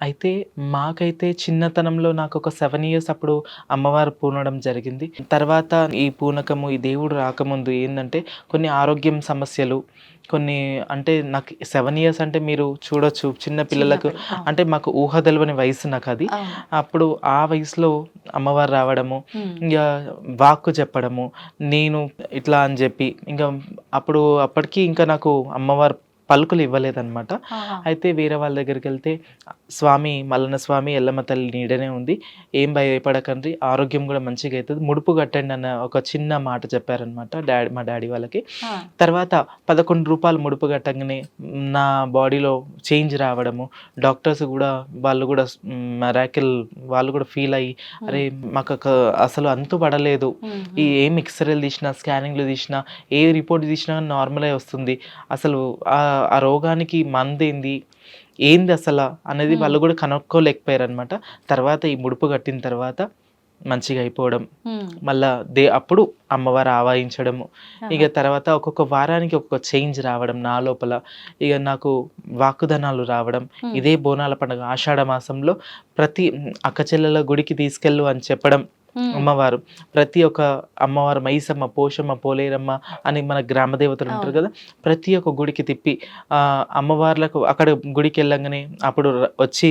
అయితే మాకైతే చిన్నతనంలో నాకొక 7 ఇయర్స్ అప్పుడు అమ్మవారు పూనడం జరిగింది. తర్వాత ఈ పూనకము, ఈ దేవుడు రాకముందు ఏందంటే కొన్ని ఆరోగ్యం సమస్యలు, కొన్ని అంటే నాకు 7 ఇయర్స్ అంటే మీరు చూడొచ్చు చిన్న పిల్లలకు అవును. అంటే మాకు ఊహ తెలవని వయసు నాకది. అవును. అప్పుడు ఆ వయసులో అమ్మవారు రావడము, హ్మ్. ఇంగ వాక్కు చెప్పడము, నేను ఇట్లా అని జెప్పి ఇంక అప్పటికి ఇంకా నాకు అమ్మవారు పలుకులు ఇవ్వలేదనమాట. ఆహా! అయితే వేరే వాళ్ళ దగ్గరికెళ్తే స్వామి మల్లన్న స్వామి, ఎల్లమ్మ తల్లి నీడనే ఉంది. ఏం భయపడకండి. ఆరోగ్యం గూడా మంచిగయితది. ముడుపు కట్టండి అన్న ఒక చిన్న మాట చెప్పారనమాట మా డ్యాడీ వాళ్ళకి. ఆ! తర్వాత రూ. 11 ముడుపు కట్టంగానే నా బాడీలో చేంజ్ రావడము. డాక్టర్స్ గూడా వాళ్ళు గూడా మిరాకిల్ వాళ్ళు గూడా ఫీల్ అయ్యి, హ్మ్. అరే! అసలు అంతు పడలేదు. హ్మ్. ఈ హ్మ్. ఏం ఎక్స్‌రేలు తీసినా, స్కానింగ్‌లు తీసినా, ఏ రిపోర్ట్ తీసినా నార్మలే వస్తుంది. అసలు ఆ రోగానికి మందేంది? ఏంది అసల అనేది హ్మ్. వాళ్ళు గూడా కనుక్కోలేకపోయారనమాట. తర్వాత ఈ ముడుపు కట్టిన తర్వాత మంచిగా అయిపోవడం. హ్మ్. మళ్ళా అప్పుడు అమ్మవారు ఆవాహించడము. ఆహా! ఇగ తర్వాత ఒక్కొక్క వారానికి ఒక్కొక్క చేంజ్ రావడం నా లోపల. ఇగ నాకు వాక్కుధనాలు రావడం. హ్మ్. ఇదే బోనాల పండుగ ఆషాఢ మాసంలో ప్రతి అక్క చెల్లెల గుడికి తీసుకెళ్ళు అని చెప్పడం హ్మ్. అమ్మవారు. ప్రతి ఒక్క అమ్మవారు మైసమ్మ, పోషమ్మ, పోలేరమ్మ అని మన గ్రామ దేవతలు ఉంటారు అవును. గదా! ప్రతి ఒక్క గుడికి తిప్పి అమ్మవార్లకు అక్కడ గుడికెళ్ళంగానే అప్పుడు వచ్చి